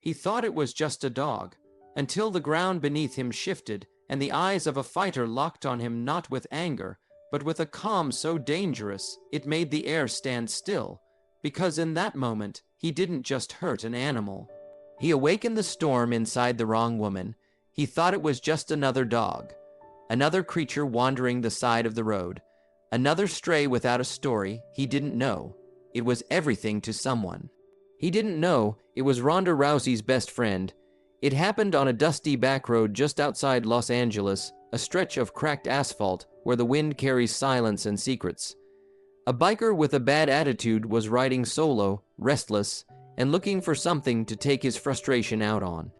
He thought it was just a dog, until the ground beneath him shifted and the eyes of a fighter locked on him, not with anger, but with a calm so dangerous it made the air stand still, because in that moment he didn't just hurt an animal. He awakened the storm inside the wrong woman. He thought it was just another dog, another creature wandering the side of the road, another stray without a story. He didn't know. It was everything to someone. He didn't know it was Ronda Rousey's best friend. It happened on a dusty back road just outside Los Angeles, a stretch of cracked asphalt where the wind carries silence and secrets. A biker with a bad attitude was riding solo, restless, and looking for something to take his frustration out on.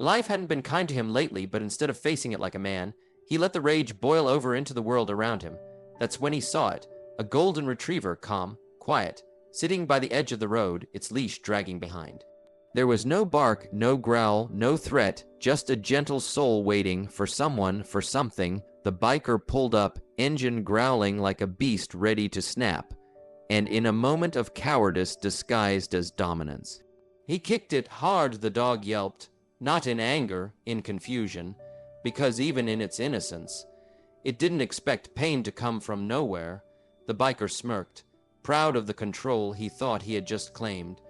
Life hadn't been kind to him lately, but instead of facing it like a man, he let the rage boil over into the world around him. That's when he saw it, a golden retriever, calm, quiet, sitting by the edge of the road, its leash dragging behind. There was no bark, no growl, no threat, just a gentle soul waiting for someone, for something. The biker pulled up, engine growling like a beast ready to snap, and in a moment of cowardice disguised as dominance, he kicked it hard. The dog yelped, not in anger, in confusion, because even in its innocence, it didn't expect pain to come from nowhere. The biker smirked, proud of the control he thought he had just claimed.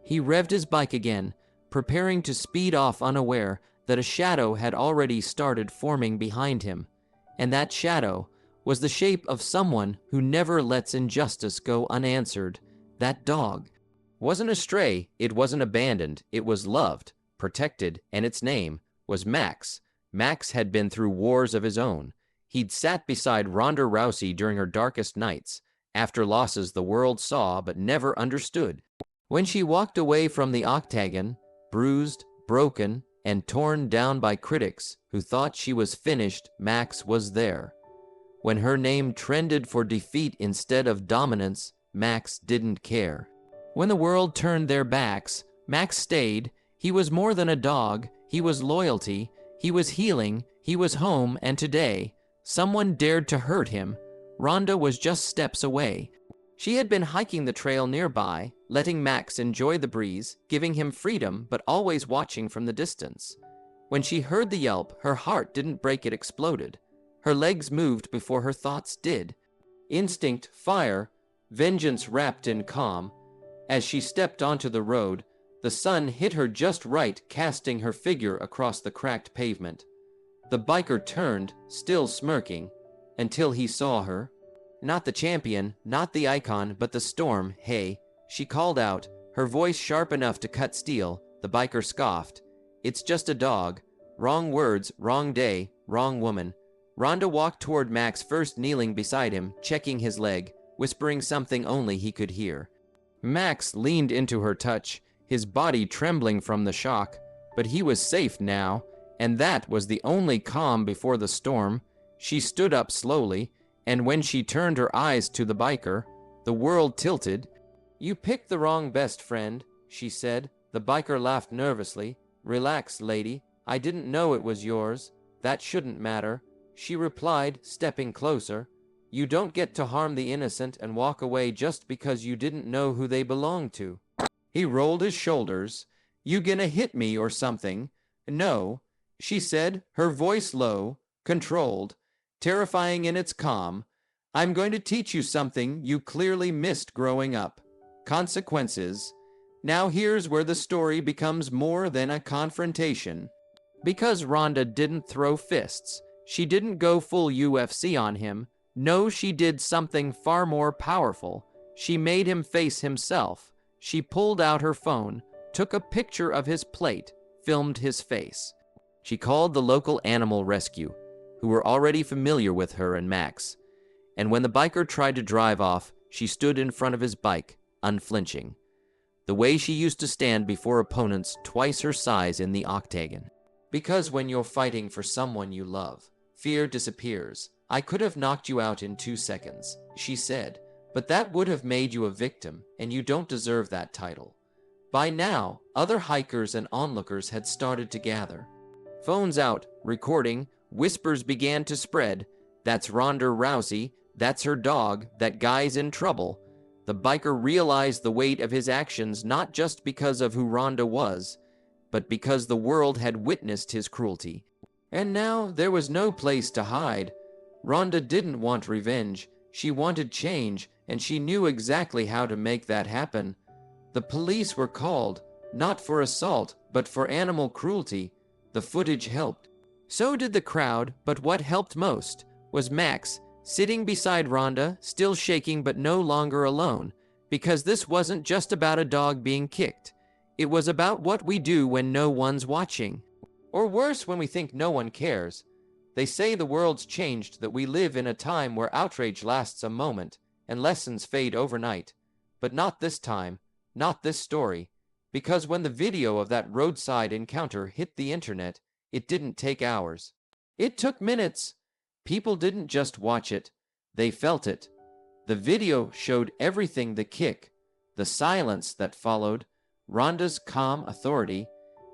He revved his bike again, preparing to speed off, unaware that a shadow had already started forming behind him, and that shadow was the shape of someone who never lets injustice go unanswered. That dog wasn't a stray, it wasn't abandoned, it was loved, protected, and its name was Max. Max had been through wars of his own. He'd sat beside Ronda Rousey during her darkest nights, after losses the world saw but never understood. When she walked away from the octagon, bruised, broken, and torn down by critics who thought she was finished, Max was there. When her name trended for defeat instead of dominance, Max didn't care. When the world turned their backs, Max stayed. He was more than a dog. He was loyalty. He was healing. He was home. And today, someone dared to hurt him. Ronda was just steps away. She had been hiking the trail nearby, letting Max enjoy the breeze, giving him freedom, but always watching from the distance. When she heard the yelp, her heart didn't break, it exploded. Her legs moved before her thoughts did. Instinct, fire, vengeance wrapped in calm. As she stepped onto the road, the sun hit her just right, casting her figure across the cracked pavement. The biker turned, still smirking, until he saw her. Not the champion, not the icon, but the storm. Hey, she called out, her voice sharp enough to cut steel. The biker scoffed. It's just a dog. Wrong words, wrong day, wrong woman. Ronda walked toward Max, first kneeling beside him, checking his leg, whispering something only he could hear. Max leaned into her touch, his body trembling from the shock, but he was safe now, and that was the only calm before the storm. She stood up slowly, and when she turned her eyes to the biker, the world tilted. You picked the wrong best friend, she said. The biker laughed nervously. Relax, lady. I didn't know it was yours. That shouldn't matter, she replied, stepping closer. You don't get to harm the innocent and walk away just because you didn't know who they belonged to. He rolled his shoulders. You gonna hit me or something? No, she said, her voice low, controlled, terrifying in its calm. I'm going to teach you something you clearly missed growing up. Consequences. Now here's where the story becomes more than a confrontation. Because Ronda didn't throw fists, she didn't go full UFC on him. No, she did something far more powerful. She made him face himself. She pulled out her phone, took a picture of his plate, filmed his face. She called the local animal rescue, who were already familiar with her and Max. And when the biker tried to drive off, she stood in front of his bike, unflinching, the way she used to stand before opponents twice her size in the octagon. Because when you're fighting for someone you love, fear disappears. I could have knocked you out in 2 seconds, she said, but that would have made you a victim, and you don't deserve that title. By now, other hikers and onlookers had started to gather. Phones out, recording, whispers began to spread. That's Ronda Rousey, that's her dog, that guy's in trouble. The biker realized the weight of his actions, not just because of who Ronda was, but because the world had witnessed his cruelty. And now there was no place to hide. Ronda didn't want revenge. She wanted change, and she knew exactly how to make that happen. The police were called, not for assault, but for animal cruelty. The footage helped. So did the crowd, but what helped most was Max, sitting beside Ronda, still shaking but no longer alone, because this wasn't just about a dog being kicked. It was about what we do when no one's watching. Or worse, when we think no one cares. They say the world's changed, that we live in a time where outrage lasts a moment and lessons fade overnight. But not this time, not this story, because when the video of that roadside encounter hit the internet, it didn't take hours. It took minutes. People didn't just watch it, they felt it. The video showed everything: the kick, the silence that followed, Ronda's calm authority,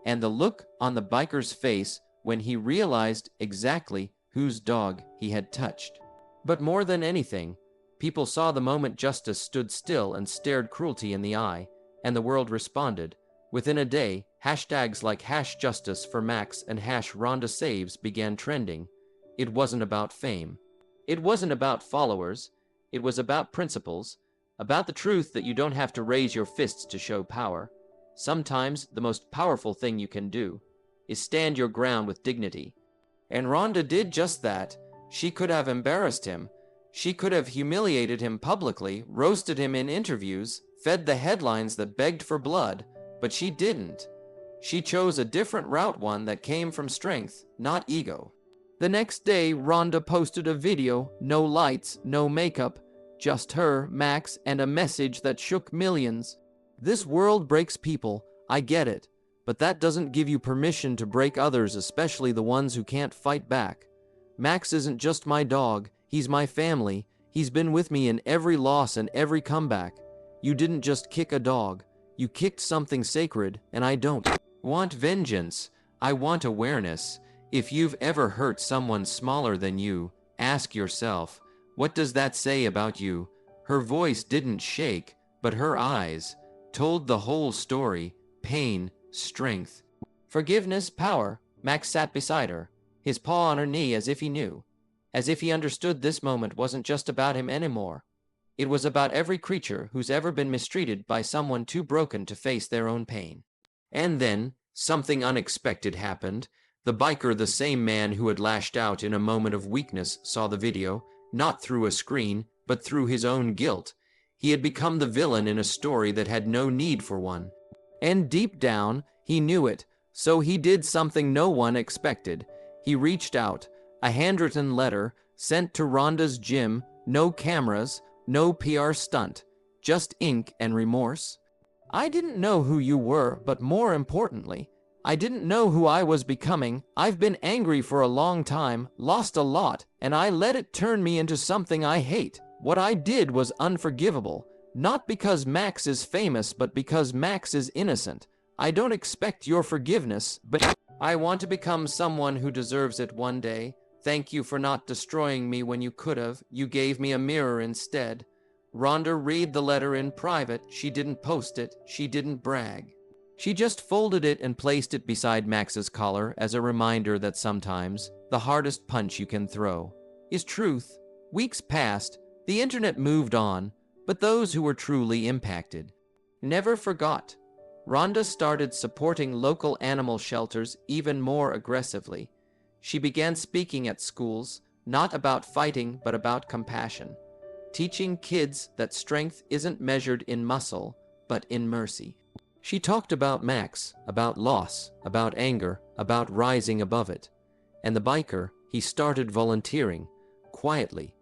and the look on the biker's face when he realized exactly whose dog he had touched. But more than anything, people saw the moment justice stood still and stared cruelty in the eye, and the world responded. Within a day, hashtags like #justice for Max and #Ronda saves began trending. It wasn't about fame. It wasn't about followers. It was about principles, about the truth that you don't have to raise your fists to show power. Sometimes the most powerful thing you can do is stand your ground with dignity. And Ronda did just that. She could have embarrassed him. She could have humiliated him publicly, roasted him in interviews, fed the headlines that begged for blood, but she didn't. She chose a different route, one that came from strength, not ego. The next day, Ronda posted a video, no lights, no makeup, just her, Max, and a message that shook millions. This world breaks people, I get it, but that doesn't give you permission to break others, especially the ones who can't fight back. Max isn't just my dog, he's my family. He's been with me in every loss and every comeback. You didn't just kick a dog, you kicked something sacred, and I don't want vengeance. I want awareness. If you've ever hurt someone smaller than you, ask yourself, what does that say about you? Her voice didn't shake, but her eyes told the whole story: pain, strength, forgiveness, power. Max sat beside her, his paw on her knee, as if he knew, as if he understood this moment wasn't just about him anymore. It was about every creature who's ever been mistreated by someone too broken to face their own pain. And then, something unexpected happened. The biker, the same man who had lashed out in a moment of weakness, saw the video, not through a screen, but through his own guilt. He had become the villain in a story that had no need for one. And deep down, he knew it, so he did something no one expected. He reached out, a handwritten letter sent to Ronda's gym, no cameras, no PR stunt, just ink and remorse. I didn't know who you were, but more importantly, I didn't know who I was becoming. I've been angry for a long time, lost a lot, and I let it turn me into something I hate. What I did was unforgivable, not because Max is famous, but because Max is innocent. I don't expect your forgiveness, but I want to become someone who deserves it one day. Thank you for not destroying me when you could have. You gave me a mirror instead. Ronda read the letter in private. She didn't post it. She didn't brag. She just folded it and placed it beside Max's collar as a reminder that sometimes the hardest punch you can throw is truth. Weeks passed. The internet moved on, but those who were truly impacted never forgot. Ronda started supporting local animal shelters even more aggressively. She began speaking at schools, not about fighting, but about compassion, teaching kids that strength isn't measured in muscle, but in mercy. She talked about Max, about loss, about anger, about rising above it. And the biker, he started volunteering, quietly.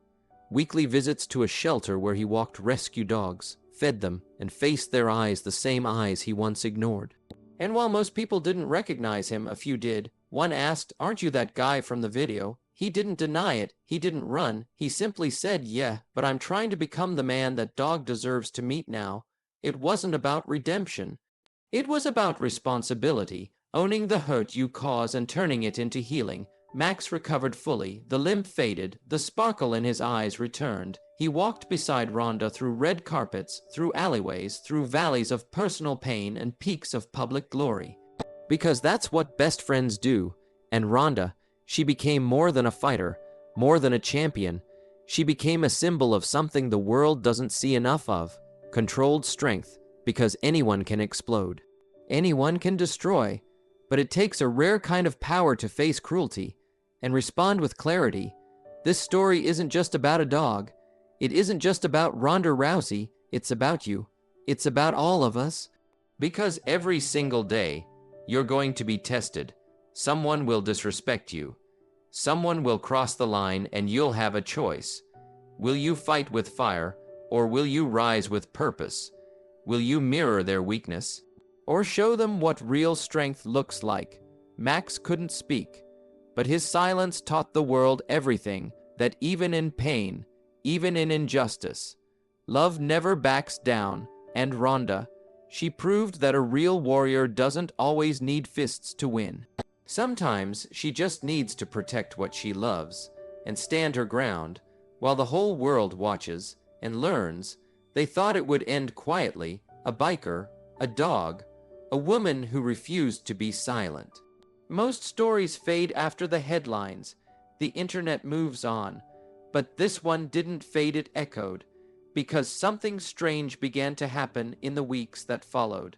Weekly visits to a shelter where he walked rescue dogs, fed them, and faced their eyes, the same eyes he once ignored. And while most people didn't recognize him, a few did. One asked, "Aren't you that guy from the video?" He didn't deny it. He didn't run. He simply said, "Yeah, but I'm trying to become the man that dog deserves to meet now." It wasn't about redemption. It was about responsibility, owning the hurt you cause and turning it into healing. Max recovered fully, the limp faded, the sparkle in his eyes returned. He walked beside Ronda through red carpets, through alleyways, through valleys of personal pain and peaks of public glory. Because that's what best friends do. And Ronda, she became more than a fighter, more than a champion. She became a symbol of something the world doesn't see enough of: controlled strength, because anyone can explode. Anyone can destroy, but it takes a rare kind of power to face cruelty and respond with clarity. This story isn't just about a dog. It isn't just about Ronda Rousey. It's about you. It's about all of us. Because every single day, you're going to be tested. Someone will disrespect you. Someone will cross the line, and you'll have a choice. Will you fight with fire, or will you rise with purpose? Will you mirror their weakness, or show them what real strength looks like? Max couldn't speak, but his silence taught the world everything, that even in pain, even in injustice, love never backs down. And Ronda, she proved that a real warrior doesn't always need fists to win. Sometimes she just needs to protect what she loves and stand her ground while the whole world watches and learns. They thought it would end quietly: a biker, a dog, a woman who refused to be silent. Most stories fade after the headlines. The internet moves on. But this one didn't fade, it echoed, because something strange began to happen in the weeks that followed.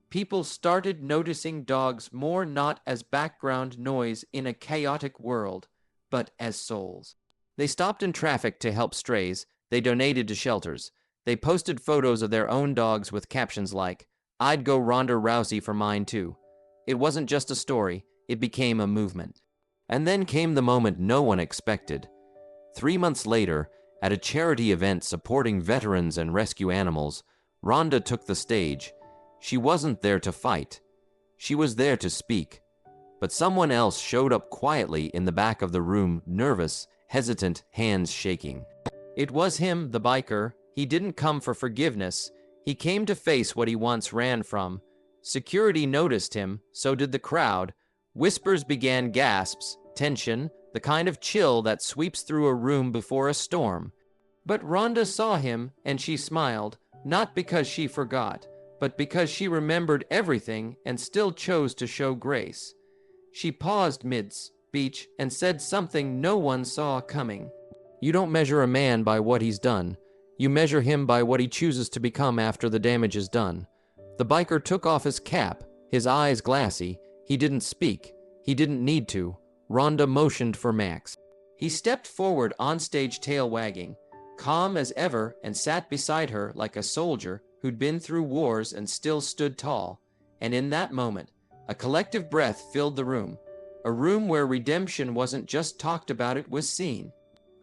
People started noticing dogs more not as background noise in a chaotic world, but as souls. They stopped in traffic to help strays. They donated to shelters. They posted photos of their own dogs with captions like, "I'd go Ronda Rousey for mine too." It wasn't just a story, it became a movement. And then came the moment no one expected. 3 months later, at a charity event supporting veterans and rescue animals, Ronda took the stage. She wasn't there to fight. She was there to speak. But someone else showed up quietly in the back of the room, nervous, hesitant, hands shaking. It was him, the biker. He didn't come for forgiveness. He came to face what he once ran from. Security noticed him, so did the crowd. Whispers began, gasps, tension, the kind of chill that sweeps through a room before a storm. But Ronda saw him, and she smiled, not because she forgot, but because she remembered everything and still chose to show grace. She paused mid-speech and said something no one saw coming. "You don't measure a man by what he's done. You measure him by what he chooses to become after the damage is done." The biker took off his cap, his eyes glassy. He didn't speak. He didn't need to. Ronda motioned for Max. He stepped forward on stage, tail wagging, calm as ever, and sat beside her like a soldier who'd been through wars and still stood tall. And in that moment, a collective breath filled the room. A room where redemption wasn't just talked about, it was seen.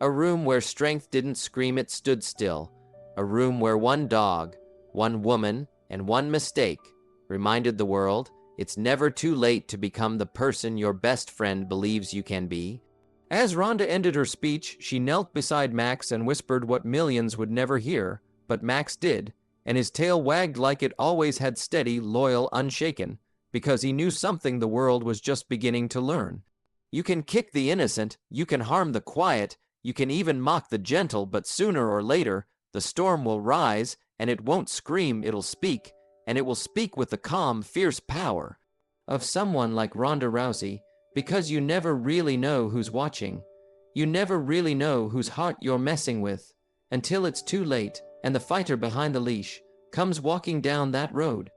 A room where strength didn't scream, it stood still. A room where one dog, one woman, and one mistake reminded the world it's never too late to become the person your best friend believes you can be. As Ronda ended her speech, she knelt beside Max and whispered what millions would never hear, but Max did, and his tail wagged like it always had, steady, loyal, unshaken, because he knew something the world was just beginning to learn. You can kick the innocent, you can harm the quiet, you can even mock the gentle, but sooner or later, the storm will rise, and it won't scream, it'll speak, and it will speak with the calm, fierce power of someone like Ronda Rousey, because you never really know who's watching. You never really know whose heart you're messing with, until it's too late, and the fighter behind the leash comes walking down that road.